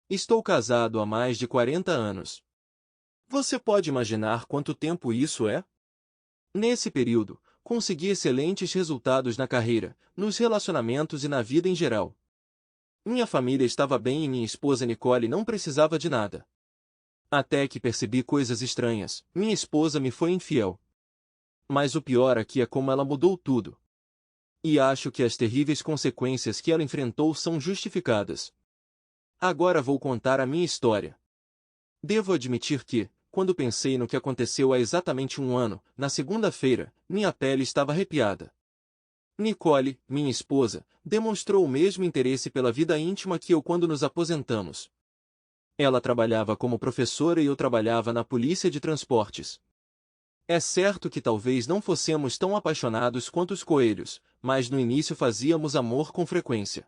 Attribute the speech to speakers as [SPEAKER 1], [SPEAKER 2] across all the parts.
[SPEAKER 1] Estou casado há mais de 40 anos. Você pode imaginar quanto tempo isso é? Nesse período, consegui excelentes resultados na carreira, nos relacionamentos e na vida em geral. Minha família estava bem e minha esposa Nicole não precisava de nada. Até que percebi coisas estranhas. Minha esposa me foi infiel. Mas o pior aqui é como ela mudou tudo. E acho que as terríveis consequências que ela enfrentou são justificadas. Agora vou contar a minha história. Devo admitir que, quando pensei no que aconteceu há exatamente um ano, na segunda-feira, minha pele estava arrepiada. Nicole, minha esposa, demonstrou o mesmo interesse pela vida íntima que eu quando nos aposentamos. Ela trabalhava como professora e eu trabalhava na polícia de transportes. É certo que talvez não fossemos tão apaixonados quanto os coelhos, mas no início fazíamos amor com frequência.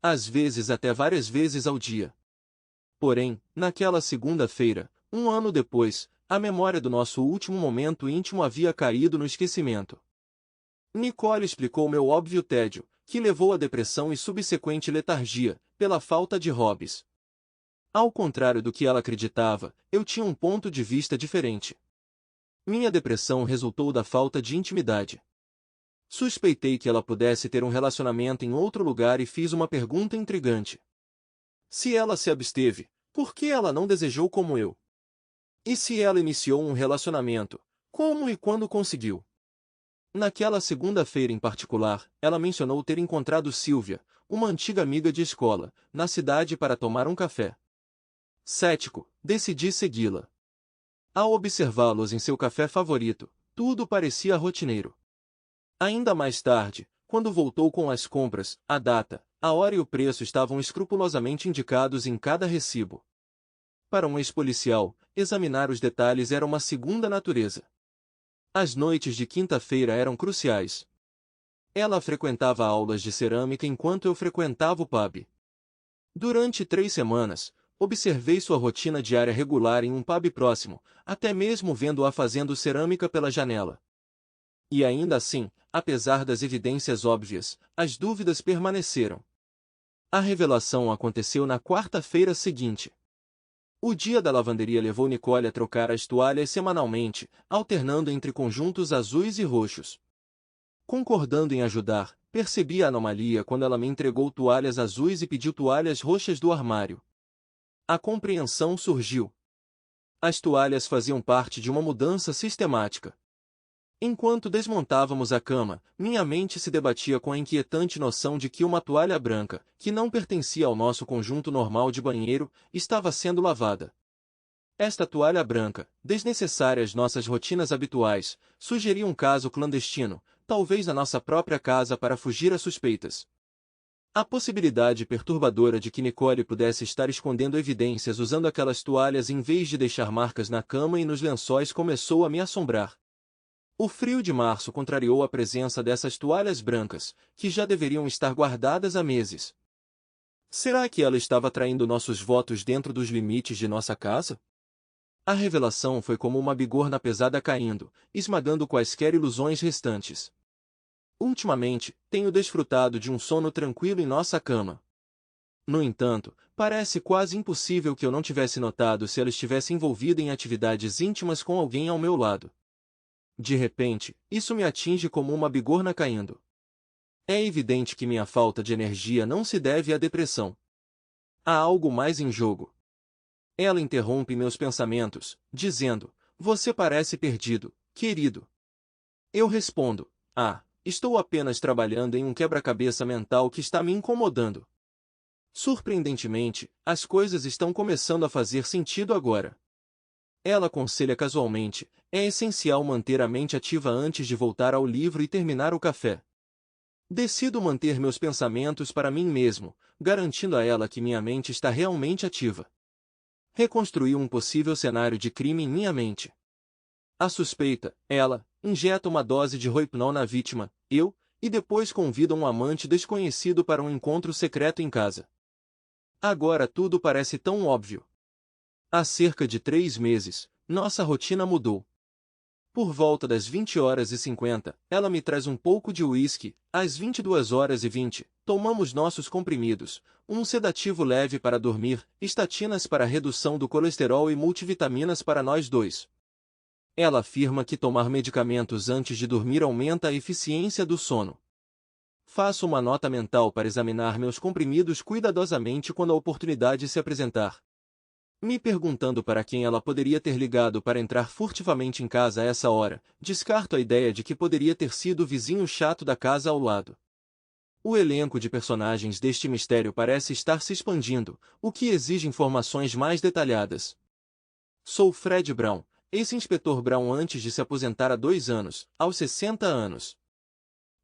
[SPEAKER 1] Às vezes até várias vezes ao dia. Porém, naquela segunda-feira, um ano depois, a memória do nosso último momento íntimo havia caído no esquecimento. Nicole explicou meu óbvio tédio, que levou à depressão e subsequente letargia, pela falta de hobbies. Ao contrário do que ela acreditava, eu tinha um ponto de vista diferente. Minha depressão resultou da falta de intimidade. Suspeitei que ela pudesse ter um relacionamento em outro lugar e fiz uma pergunta intrigante. Se ela se absteve, por que ela não desejou como eu? E se ela iniciou um relacionamento, como e quando conseguiu? Naquela segunda-feira em particular, ela mencionou ter encontrado Silvia, uma antiga amiga de escola, na cidade para tomar um café. Cético, decidi segui-la. Ao observá-los em seu café favorito, tudo parecia rotineiro. Ainda mais tarde, quando voltou com as compras, a data, a hora e o preço estavam escrupulosamente indicados em cada recibo. Para um ex-policial, examinar os detalhes era uma segunda natureza. As noites de quinta-feira eram cruciais. Ela frequentava aulas de cerâmica enquanto eu frequentava o pub. Durante 3 semanas, observei sua rotina diária regular em um pub próximo, até mesmo vendo-a fazendo cerâmica pela janela. E ainda assim, apesar das evidências óbvias, as dúvidas permaneceram. A revelação aconteceu na quarta-feira seguinte. O dia da lavanderia levou Nicole a trocar as toalhas semanalmente, alternando entre conjuntos azuis e roxos. Concordando em ajudar, percebi a anomalia quando ela me entregou toalhas azuis e pediu toalhas roxas do armário. A compreensão surgiu. As toalhas faziam parte de uma mudança sistemática. Enquanto desmontávamos a cama, minha mente se debatia com a inquietante noção de que uma toalha branca, que não pertencia ao nosso conjunto normal de banheiro, estava sendo lavada. Esta toalha branca, desnecessária às nossas rotinas habituais, sugeria um caso clandestino, talvez na nossa própria casa para fugir a suspeitas. A possibilidade perturbadora de que Nicole pudesse estar escondendo evidências usando aquelas toalhas em vez de deixar marcas na cama e nos lençóis começou a me assombrar. O frio de março contrariou a presença dessas toalhas brancas, que já deveriam estar guardadas há meses. Será que ela estava traindo nossos votos dentro dos limites de nossa casa? A revelação foi como uma bigorna pesada caindo, esmagando quaisquer ilusões restantes. Ultimamente, tenho desfrutado de um sono tranquilo em nossa cama. No entanto, parece quase impossível que eu não tivesse notado se ela estivesse envolvida em atividades íntimas com alguém ao meu lado. De repente, isso me atinge como uma bigorna caindo. É evidente que minha falta de energia não se deve à depressão. Há algo mais em jogo. Ela interrompe meus pensamentos, dizendo: "Você parece perdido, querido." Eu respondo: estou apenas trabalhando em um quebra-cabeça mental que está me incomodando." Surpreendentemente, as coisas estão começando a fazer sentido agora. Ela aconselha casualmente: "É essencial manter a mente ativa antes de voltar ao livro e terminar o café." Decido manter meus pensamentos para mim mesmo, garantindo a ela que minha mente está realmente ativa. Reconstruí um possível cenário de crime em minha mente. A suspeita, ela, injeta uma dose de Rohypnol na vítima, e depois convida um amante desconhecido para um encontro secreto em casa. Agora tudo parece tão óbvio. Há cerca de 3 meses, nossa rotina mudou. Por volta das 20h50, ela me traz um pouco de uísque. Às 22h20, tomamos nossos comprimidos, um sedativo leve para dormir, estatinas para redução do colesterol e multivitaminas para nós dois. Ela afirma que tomar medicamentos antes de dormir aumenta a eficiência do sono. Faço uma nota mental para examinar meus comprimidos cuidadosamente quando a oportunidade se apresentar. Me perguntando para quem ela poderia ter ligado para entrar furtivamente em casa a essa hora, descarto a ideia de que poderia ter sido o vizinho chato da casa ao lado. O elenco de personagens deste mistério parece estar se expandindo, o que exige informações mais detalhadas. Sou Fred Brown, ex-inspetor Brown antes de se aposentar há 2 anos, aos 60 anos.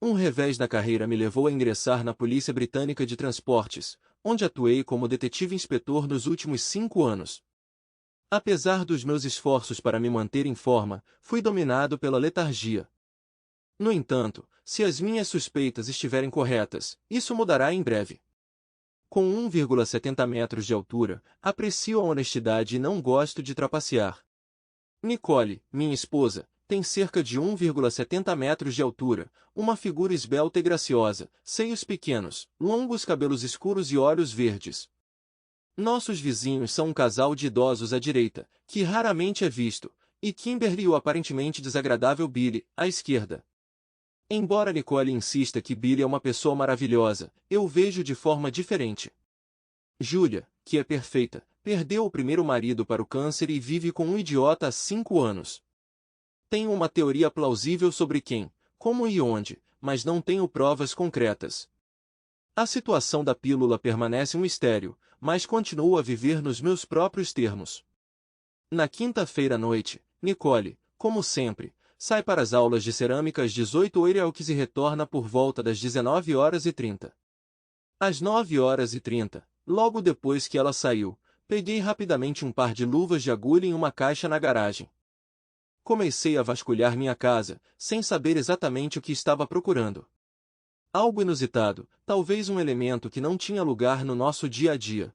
[SPEAKER 1] Um revés na carreira me levou a ingressar na Polícia Britânica de Transportes, onde atuei como detetive-inspetor nos últimos 5 anos. Apesar dos meus esforços para me manter em forma, fui dominado pela letargia. No entanto, se as minhas suspeitas estiverem corretas, isso mudará em breve. Com 1,70 metros de altura, aprecio a honestidade e não gosto de trapacear. Nicole, minha esposa, tem cerca de 1,70 metros de altura, uma figura esbelta e graciosa, seios pequenos, longos cabelos escuros e olhos verdes. Nossos vizinhos são um casal de idosos à direita, que raramente é visto, e Kimberly e o aparentemente desagradável Billy, à esquerda. Embora Nicole insista que Billy é uma pessoa maravilhosa, eu o vejo de forma diferente. Julia, que é perfeita, perdeu o primeiro marido para o câncer e vive com um idiota há 5 anos. Tenho uma teoria plausível sobre quem, como e onde, mas não tenho provas concretas. A situação da pílula permanece um mistério, mas continuo a viver nos meus próprios termos. Na quinta-feira à noite, Nicole, como sempre, sai para as aulas de cerâmica às 18h e retorna por volta das 19h30. Às 9h30, logo depois que ela saiu, peguei rapidamente um par de luvas de agulha em uma caixa na garagem. Comecei a vasculhar minha casa, sem saber exatamente o que estava procurando. Algo inusitado, talvez um elemento que não tinha lugar no nosso dia a dia.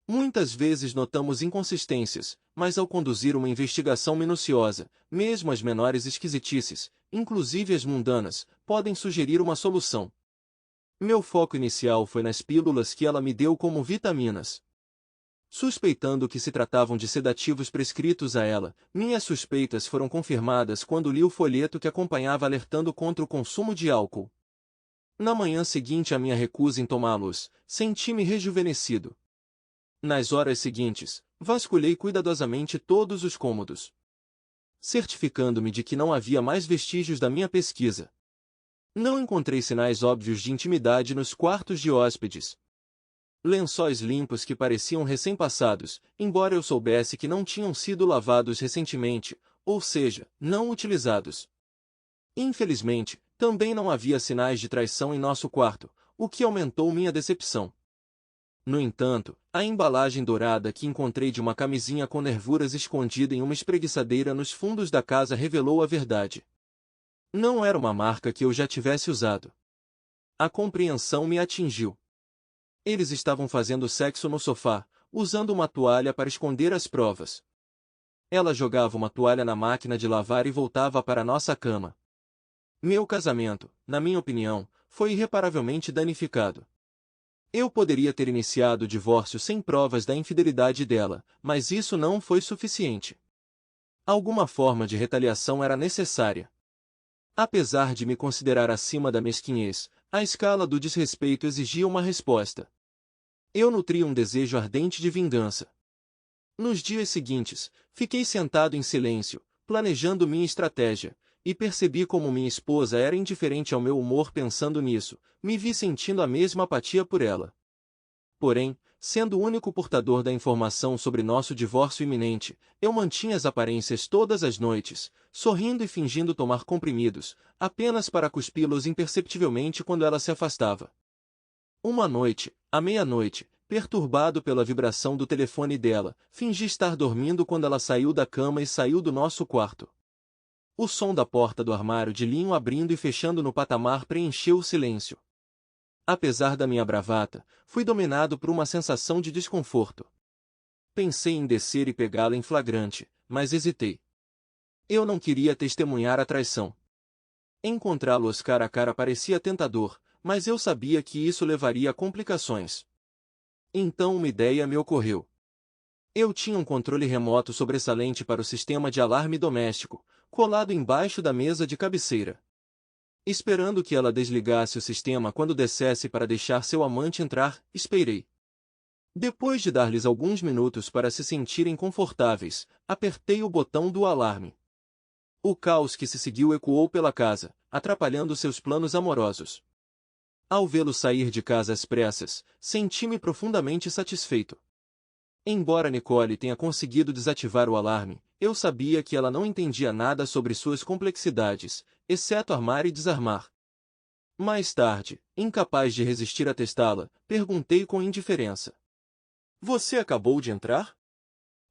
[SPEAKER 1] Muitas vezes notamos inconsistências, mas ao conduzir uma investigação minuciosa, mesmo as menores esquisitices, inclusive as mundanas, podem sugerir uma solução. Meu foco inicial foi nas pílulas que ela me deu como vitaminas. Suspeitando que se tratavam de sedativos prescritos a ela, minhas suspeitas foram confirmadas quando li o folheto que acompanhava alertando contra o consumo de álcool. Na manhã seguinte à minha recusa em tomá-los, senti-me rejuvenescido. Nas horas seguintes, vasculhei cuidadosamente todos os cômodos, certificando-me de que não havia mais vestígios da minha pesquisa. Não encontrei sinais óbvios de intimidade nos quartos de hóspedes. Lençóis limpos que pareciam recém-passados, embora eu soubesse que não tinham sido lavados recentemente, ou seja, não utilizados. Infelizmente, também não havia sinais de traição em nosso quarto, o que aumentou minha decepção. No entanto, a embalagem dourada que encontrei de uma camisinha com nervuras escondida em uma espreguiçadeira nos fundos da casa revelou a verdade. Não era uma marca que eu já tivesse usado. A compreensão me atingiu. Eles estavam fazendo sexo no sofá, usando uma toalha para esconder as provas. Ela jogava uma toalha na máquina de lavar e voltava para nossa cama. Meu casamento, na minha opinião, foi irreparavelmente danificado. Eu poderia ter iniciado o divórcio sem provas da infidelidade dela, mas isso não foi suficiente. Alguma forma de retaliação era necessária. Apesar de me considerar acima da mesquinhez, a escala do desrespeito exigia uma resposta. Eu nutria um desejo ardente de vingança. Nos dias seguintes, fiquei sentado em silêncio, planejando minha estratégia, e percebi como minha esposa era indiferente ao meu humor pensando nisso, me vi sentindo a mesma apatia por ela. Porém, sendo o único portador da informação sobre nosso divórcio iminente, eu mantinha as aparências todas as noites, sorrindo e fingindo tomar comprimidos, apenas para cuspi-los imperceptivelmente quando ela se afastava. Uma noite, à meia-noite, perturbado pela vibração do telefone dela, fingi estar dormindo quando ela saiu da cama e saiu do nosso quarto. O som da porta do armário de linho abrindo e fechando no patamar preencheu o silêncio. Apesar da minha bravata, fui dominado por uma sensação de desconforto. Pensei em descer e pegá-la em flagrante, mas hesitei. Eu não queria testemunhar a traição. Encontrá-los cara a cara parecia tentador, mas eu sabia que isso levaria a complicações. Então uma ideia me ocorreu. Eu tinha um controle remoto sobressalente para o sistema de alarme doméstico, colado embaixo da mesa de cabeceira. Esperando que ela desligasse o sistema quando descesse para deixar seu amante entrar, esperei. Depois de dar-lhes alguns minutos para se sentirem confortáveis, apertei o botão do alarme. O caos que se seguiu ecoou pela casa, atrapalhando seus planos amorosos. Ao vê-lo sair de casa às pressas, senti-me profundamente satisfeito. Embora Nicole tenha conseguido desativar o alarme, eu sabia que ela não entendia nada sobre suas complexidades, exceto armar e desarmar. Mais tarde, incapaz de resistir a testá-la, perguntei com indiferença: "Você acabou de entrar?"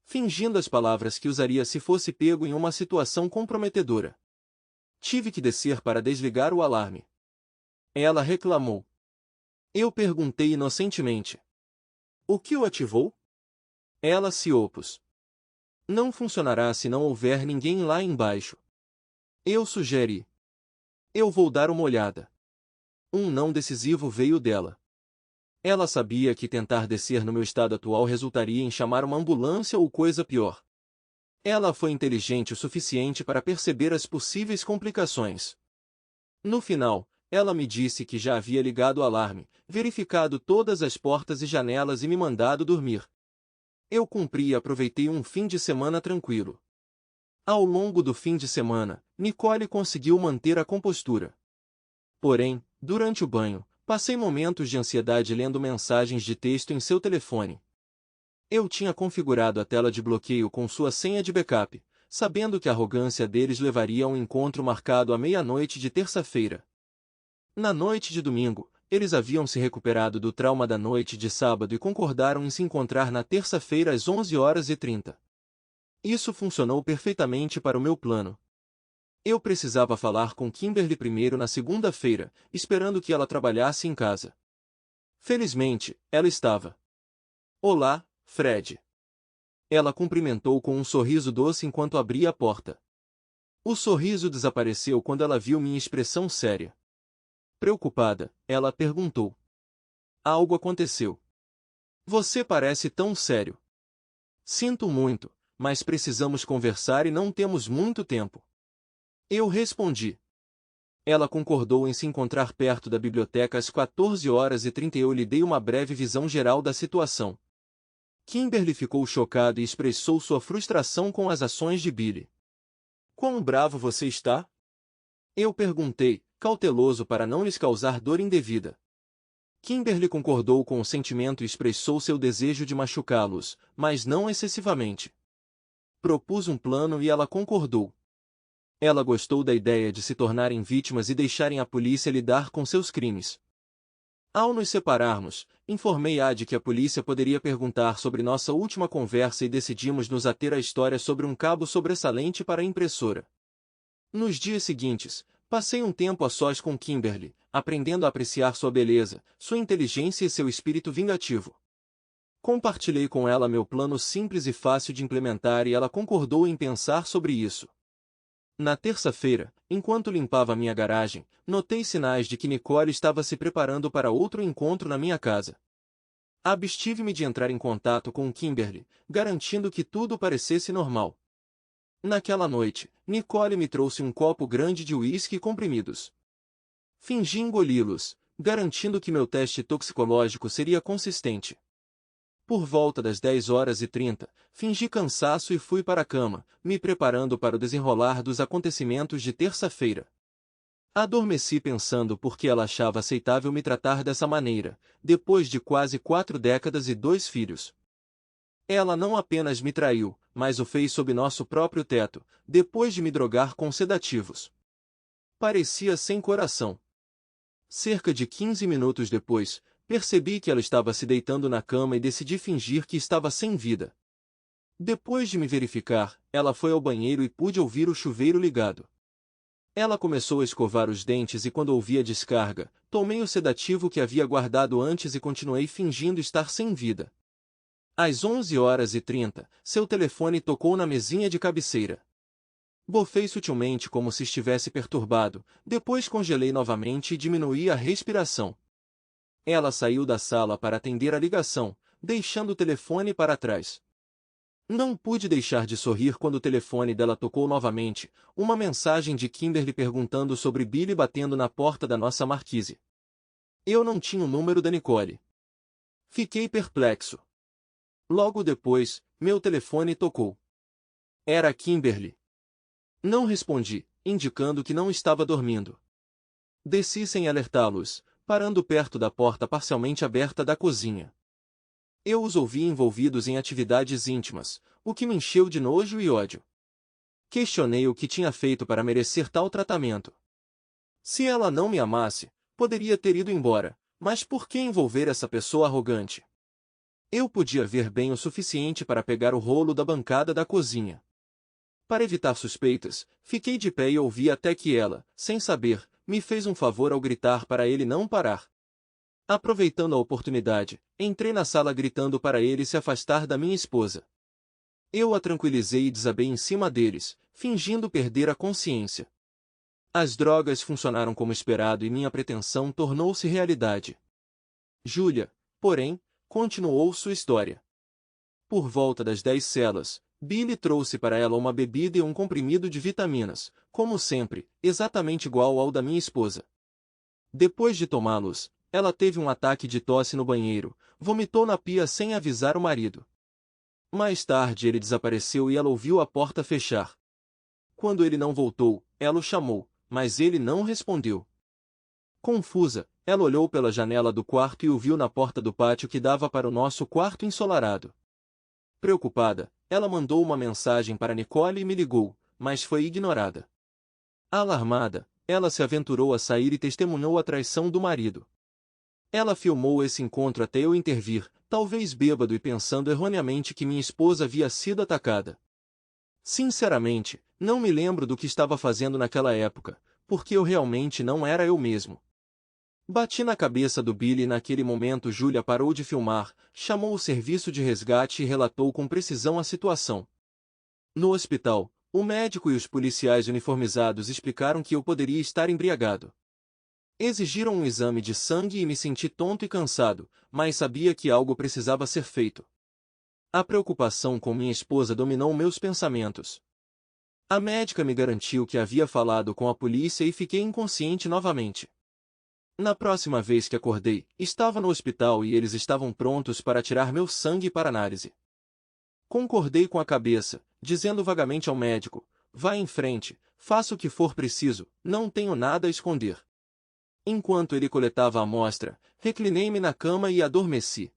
[SPEAKER 1] Fingindo as palavras que usaria se fosse pego em uma situação comprometedora. Tive que descer para desligar o alarme. Ela reclamou. Eu perguntei inocentemente: "O que o ativou?" Ela se opôs. "Não funcionará se não houver ninguém lá embaixo." Eu sugeri: "Eu vou dar uma olhada." Um não decisivo veio dela. Ela sabia que tentar descer no meu estado atual resultaria em chamar uma ambulância ou coisa pior. Ela foi inteligente o suficiente para perceber as possíveis complicações. No final, ela me disse que já havia ligado o alarme, verificado todas as portas e janelas e me mandado dormir. Eu cumpri e aproveitei um fim de semana tranquilo. Ao longo do fim de semana, Nicole conseguiu manter a compostura. Porém, durante o banho, passei momentos de ansiedade lendo mensagens de texto em seu telefone. Eu tinha configurado a tela de bloqueio com sua senha de backup, sabendo que a arrogância deles levaria a um encontro marcado à meia-noite de terça-feira. Na noite de domingo, eles haviam se recuperado do trauma da noite de sábado e concordaram em se encontrar na terça-feira às 11h30. Isso funcionou perfeitamente para o meu plano. Eu precisava falar com Kimberly primeiro na segunda-feira, esperando que ela trabalhasse em casa. Felizmente, ela estava. "Olá, Fred." Ela cumprimentou com um sorriso doce enquanto abria a porta. O sorriso desapareceu quando ela viu minha expressão séria. Preocupada, ela perguntou: "Algo aconteceu? Você parece tão sério." "Sinto muito, mas precisamos conversar e não temos muito tempo." Eu respondi. Ela concordou em se encontrar perto da biblioteca às 14h30 e eu lhe dei uma breve visão geral da situação. Kimberly ficou chocado e expressou sua frustração com as ações de Billy. "Quão bravo você está?" Eu perguntei, cauteloso para não lhes causar dor indevida. Kimberly concordou com o sentimento e expressou seu desejo de machucá-los, mas não excessivamente. Propus um plano e ela concordou. Ela gostou da ideia de se tornarem vítimas e deixarem a polícia lidar com seus crimes. Ao nos separarmos, informei-a de que a polícia poderia perguntar sobre nossa última conversa e decidimos nos ater à história sobre um cabo sobressalente para a impressora. Nos dias seguintes, passei um tempo a sós com Kimberly, aprendendo a apreciar sua beleza, sua inteligência e seu espírito vingativo. Compartilhei com ela meu plano simples e fácil de implementar e ela concordou em pensar sobre isso. Na terça-feira, enquanto limpava minha garagem, notei sinais de que Nicole estava se preparando para outro encontro na minha casa. Abstive-me de entrar em contato com Kimberly, garantindo que tudo parecesse normal. Naquela noite, Nicole me trouxe um copo grande de uísque e comprimidos. Fingi engoli-los, garantindo que meu teste toxicológico seria consistente. Por volta das 10h30, fingi cansaço e fui para a cama, me preparando para o desenrolar dos acontecimentos de terça-feira. Adormeci pensando por que ela achava aceitável me tratar dessa maneira, depois de quase 4 décadas e 2 filhos. Ela não apenas me traiu, mas o fez sob nosso próprio teto, depois de me drogar com sedativos. Parecia sem coração. Cerca de 15 minutos depois, percebi que ela estava se deitando na cama e decidi fingir que estava sem vida. Depois de me verificar, ela foi ao banheiro e pude ouvir o chuveiro ligado. Ela começou a escovar os dentes e quando ouvi a descarga, tomei o sedativo que havia guardado antes e continuei fingindo estar sem vida. Às 11h30, seu telefone tocou na mesinha de cabeceira. Bofei sutilmente como se estivesse perturbado, depois congelei novamente e diminuí a respiração. Ela saiu da sala para atender a ligação, deixando o telefone para trás. Não pude deixar de sorrir quando o telefone dela tocou novamente, uma mensagem de Kimberly perguntando sobre Billy batendo na porta da nossa marquise. Eu não tinha o número da Nicole. Fiquei perplexo. Logo depois, meu telefone tocou. Era Kimberly. Não respondi, indicando que não estava dormindo. Desci sem alertá-los, parando perto da porta parcialmente aberta da cozinha. Eu os ouvi envolvidos em atividades íntimas, o que me encheu de nojo e ódio. Questionei o que tinha feito para merecer tal tratamento. Se ela não me amasse, poderia ter ido embora, mas por que envolver essa pessoa arrogante? Eu podia ver bem o suficiente para pegar o rolo da bancada da cozinha. Para evitar suspeitas, fiquei de pé e ouvi até que ela, sem saber, me fez um favor ao gritar para ele não parar. Aproveitando a oportunidade, entrei na sala gritando para ele se afastar da minha esposa. Eu a tranquilizei e desabei em cima deles, fingindo perder a consciência. As drogas funcionaram como esperado e minha pretensão tornou-se realidade. Júlia, porém, continuou sua história. Por volta das 10 celas, Billy trouxe para ela uma bebida e um comprimido de vitaminas, como sempre, exatamente igual ao da minha esposa. Depois de tomá-los, ela teve um ataque de tosse no banheiro, vomitou na pia sem avisar o marido. Mais tarde ele desapareceu e ela ouviu a porta fechar. Quando ele não voltou, ela o chamou, mas ele não respondeu. Confusa, ela olhou pela janela do quarto e o viu na porta do pátio que dava para o nosso quarto ensolarado. Preocupada, ela mandou uma mensagem para Nicole e me ligou, mas foi ignorada. Alarmada, ela se aventurou a sair e testemunhou a traição do marido. Ela filmou esse encontro até eu intervir, talvez bêbado e pensando erroneamente que minha esposa havia sido atacada. Sinceramente, não me lembro do que estava fazendo naquela época, porque eu realmente não era eu mesmo. Bati na cabeça do Billy e naquele momento Júlia parou de filmar, chamou o serviço de resgate e relatou com precisão a situação. No hospital, o médico e os policiais uniformizados explicaram que eu poderia estar embriagado. Exigiram um exame de sangue e me senti tonto e cansado, mas sabia que algo precisava ser feito. A preocupação com minha esposa dominou meus pensamentos. A médica me garantiu que havia falado com a polícia e fiquei inconsciente novamente. Na próxima vez que acordei, estava no hospital e eles estavam prontos para tirar meu sangue para análise. Concordei com a cabeça, dizendo vagamente ao médico: vá em frente, faça o que for preciso, não tenho nada a esconder. Enquanto ele coletava a amostra, reclinei-me na cama e adormeci.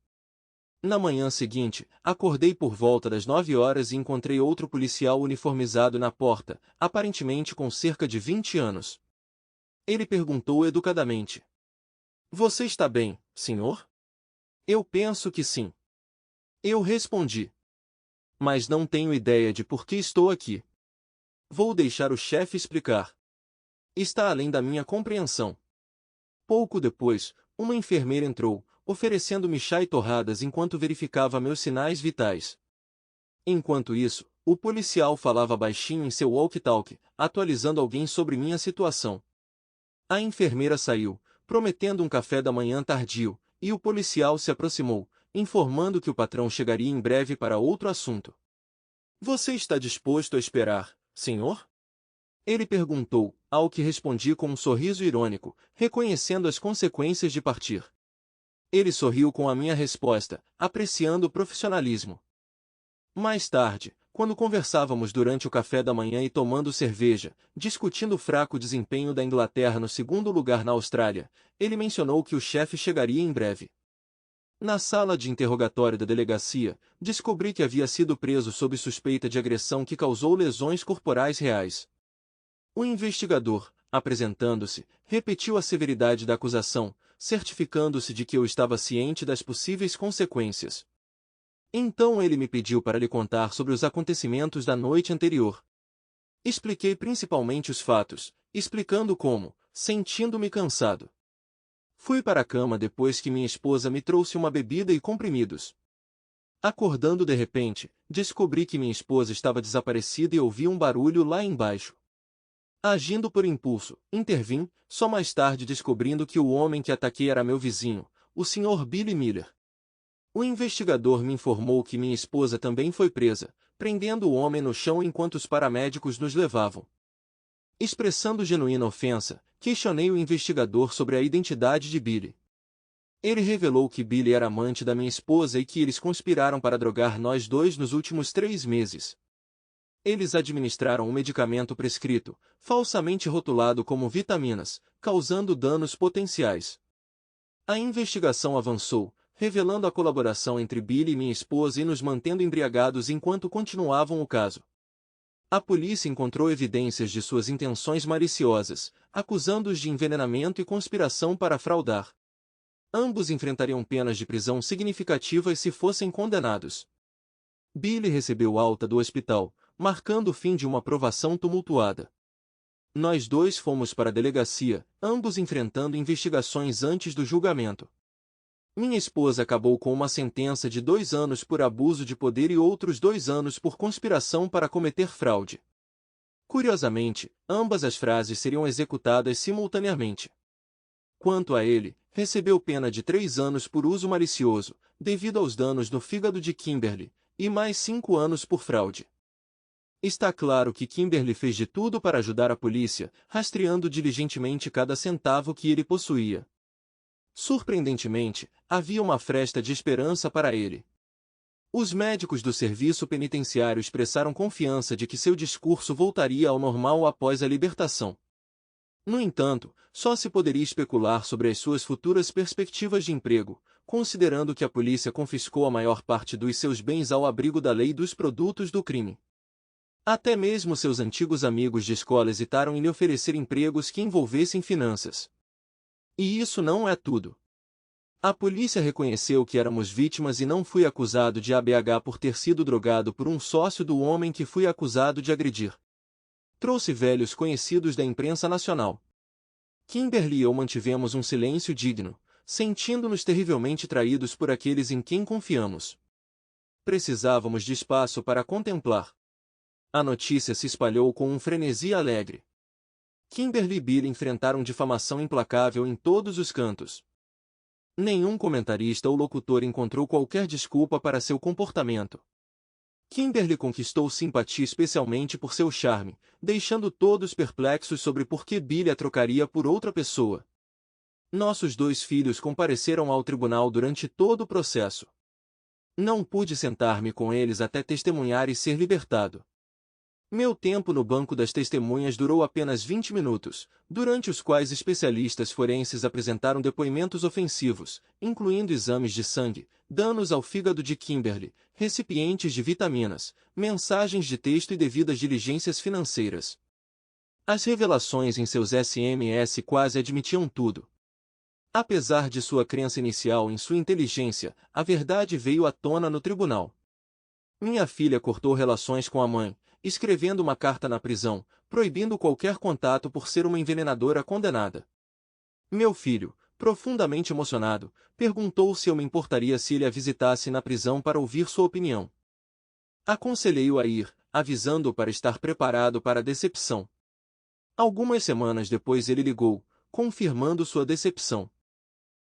[SPEAKER 1] Na manhã seguinte, acordei por volta das 9 horas e encontrei outro policial uniformizado na porta, aparentemente com cerca de 20 anos. Ele perguntou educadamente: Você está bem, senhor? Eu penso que sim. Eu respondi. Mas não tenho ideia de por que estou aqui. Vou deixar o chefe explicar. Está além da minha compreensão. Pouco depois, uma enfermeira entrou, oferecendo-me chá e torradas enquanto verificava meus sinais vitais. Enquanto isso, o policial falava baixinho em seu walkie-talkie, atualizando alguém sobre minha situação. A enfermeira saiu, prometendo um café da manhã tardio, e o policial se aproximou, informando que o patrão chegaria em breve para outro assunto. Você está disposto a esperar, senhor? Ele perguntou, ao que respondi com um sorriso irônico, reconhecendo as consequências de partir. Ele sorriu com a minha resposta, apreciando o profissionalismo. Mais tarde, quando conversávamos durante o café da manhã e tomando cerveja, discutindo o fraco desempenho da Inglaterra no segundo lugar na Austrália, ele mencionou que o chefe chegaria em breve. Na sala de interrogatório da delegacia, descobri que havia sido preso sob suspeita de agressão que causou lesões corporais reais. O investigador, apresentando-se, repetiu a severidade da acusação, certificando-se de que eu estava ciente das possíveis consequências. Então ele me pediu para lhe contar sobre os acontecimentos da noite anterior. Expliquei principalmente os fatos, explicando como, sentindo-me cansado. Fui para a cama depois que minha esposa me trouxe uma bebida e comprimidos. Acordando de repente, descobri que minha esposa estava desaparecida e ouvi um barulho lá embaixo. Agindo por impulso, intervim, só mais tarde descobrindo que o homem que ataquei era meu vizinho, o Sr. Billy Miller. O investigador me informou que minha esposa também foi presa, prendendo o homem no chão enquanto os paramédicos nos levavam. Expressando genuína ofensa, questionei o investigador sobre a identidade de Billy. Ele revelou que Billy era amante da minha esposa e que eles conspiraram para drogar nós dois nos últimos 3 meses. Eles administraram um medicamento prescrito, falsamente rotulado como vitaminas, causando danos potenciais. A investigação avançou, revelando a colaboração entre Billy e minha esposa e nos mantendo embriagados enquanto continuavam o caso. A polícia encontrou evidências de suas intenções maliciosas, acusando-os de envenenamento e conspiração para fraudar. Ambos enfrentariam penas de prisão significativas se fossem condenados. Billy recebeu alta do hospital, marcando o fim de uma provação tumultuada. Nós dois fomos para a delegacia, ambos enfrentando investigações antes do julgamento. Minha esposa acabou com uma sentença de 2 anos por abuso de poder e outros 2 anos por conspiração para cometer fraude. Curiosamente, ambas as frases seriam executadas simultaneamente. Quanto a ele, recebeu pena de 3 anos por uso malicioso, devido aos danos no fígado de Kimberly, e mais 5 anos por fraude. Está claro que Kimberly fez de tudo para ajudar a polícia, rastreando diligentemente cada centavo que ele possuía. Surpreendentemente, havia uma fresta de esperança para ele. Os médicos do serviço penitenciário expressaram confiança de que seu discurso voltaria ao normal após a libertação. No entanto, só se poderia especular sobre as suas futuras perspectivas de emprego, considerando que a polícia confiscou a maior parte dos seus bens ao abrigo da lei dos produtos do crime. Até mesmo seus antigos amigos de escola hesitaram em lhe oferecer empregos que envolvessem finanças. E isso não é tudo. A polícia reconheceu que éramos vítimas e não fui acusado de ABH por ter sido drogado por um sócio do homem que fui acusado de agredir. Trouxe velhos conhecidos da imprensa nacional. Kimberly e eu mantivemos um silêncio digno, sentindo-nos terrivelmente traídos por aqueles em quem confiamos. Precisávamos de espaço para contemplar. A notícia se espalhou com um frenesi alegre. Kimberly e Billy enfrentaram difamação implacável em todos os cantos. Nenhum comentarista ou locutor encontrou qualquer desculpa para seu comportamento. Kimberly conquistou simpatia especialmente por seu charme, deixando todos perplexos sobre por que Billy a trocaria por outra pessoa. Nossos 2 filhos compareceram ao tribunal durante todo o processo. Não pude sentar-me com eles até testemunhar e ser libertado. Meu tempo no banco das testemunhas durou apenas 20 minutos, durante os quais especialistas forenses apresentaram depoimentos ofensivos, incluindo exames de sangue, danos ao fígado de Kimberly, recipientes de vitaminas, mensagens de texto e devidas diligências financeiras. As revelações em seus SMS quase admitiam tudo. Apesar de sua crença inicial em sua inteligência, a verdade veio à tona no tribunal. Minha filha cortou relações com a mãe, escrevendo uma carta na prisão, proibindo qualquer contato por ser uma envenenadora condenada. Meu filho, profundamente emocionado, perguntou se eu me importaria se ele a visitasse na prisão para ouvir sua opinião. Aconselhei-o a ir, avisando-o para estar preparado para a decepção. Algumas semanas depois ele ligou, confirmando sua decepção.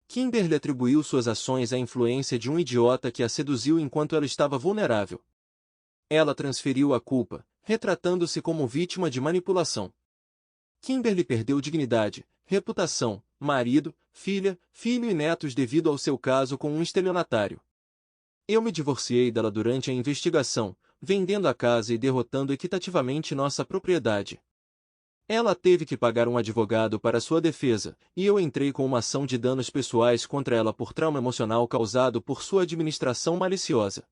[SPEAKER 1] Kimberly atribuiu suas ações à influência de um idiota que a seduziu enquanto ela estava vulnerável. Ela transferiu a culpa, retratando-se como vítima de manipulação. Kimberly perdeu dignidade, reputação, marido, filha, filho e netos devido ao seu caso com um estelionatário. Eu me divorciei dela durante a investigação, vendendo a casa e derrotando equitativamente nossa propriedade. Ela teve que pagar um advogado para sua defesa, e eu entrei com uma ação de danos pessoais contra ela por trauma emocional causado por sua administração maliciosa.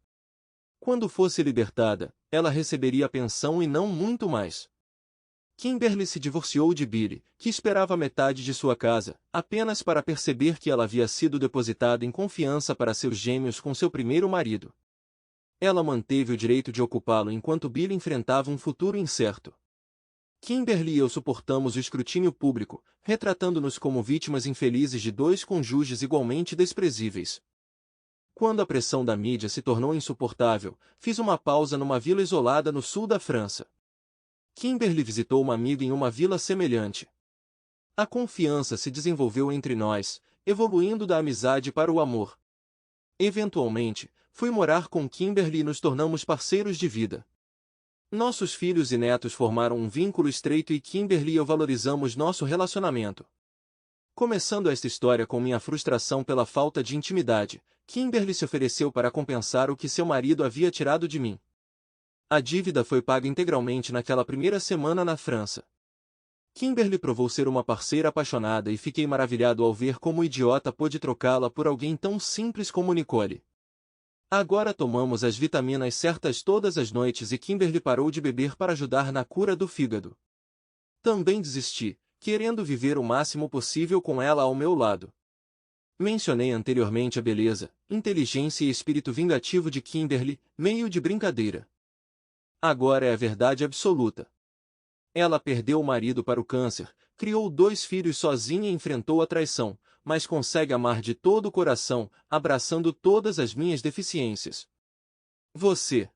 [SPEAKER 1] Quando fosse libertada, ela receberia a pensão e não muito mais. Kimberly se divorciou de Billy, que esperava metade de sua casa, apenas para perceber que ela havia sido depositada em confiança para seus gêmeos com seu primeiro marido. Ela manteve o direito de ocupá-lo enquanto Billy enfrentava um futuro incerto. Kimberly e eu suportamos o escrutínio público, retratando-nos como vítimas infelizes de 2 cônjuges igualmente desprezíveis. Quando a pressão da mídia se tornou insuportável, fiz uma pausa numa vila isolada no sul da França. Kimberly visitou uma amiga em uma vila semelhante. A confiança se desenvolveu entre nós, evoluindo da amizade para o amor. Eventualmente, fui morar com Kimberly e nos tornamos parceiros de vida. Nossos filhos e netos formaram um vínculo estreito e Kimberly e eu valorizamos nosso relacionamento. Começando esta história com minha frustração pela falta de intimidade, Kimberly se ofereceu para compensar o que seu marido havia tirado de mim. A dívida foi paga integralmente naquela primeira semana na França. Kimberly provou ser uma parceira apaixonada e fiquei maravilhado ao ver como o idiota pôde trocá-la por alguém tão simples como Nicole. Agora tomamos as vitaminas certas todas as noites e Kimberly parou de beber para ajudar na cura do fígado. Também desisti, querendo viver o máximo possível com ela ao meu lado. Mencionei anteriormente a beleza, inteligência e espírito vingativo de Kimberly, meio de brincadeira. Agora é a verdade absoluta. Ela perdeu o marido para o câncer, criou 2 filhos sozinha e enfrentou a traição, mas consegue amar de todo o coração, abraçando todas as minhas deficiências. Você,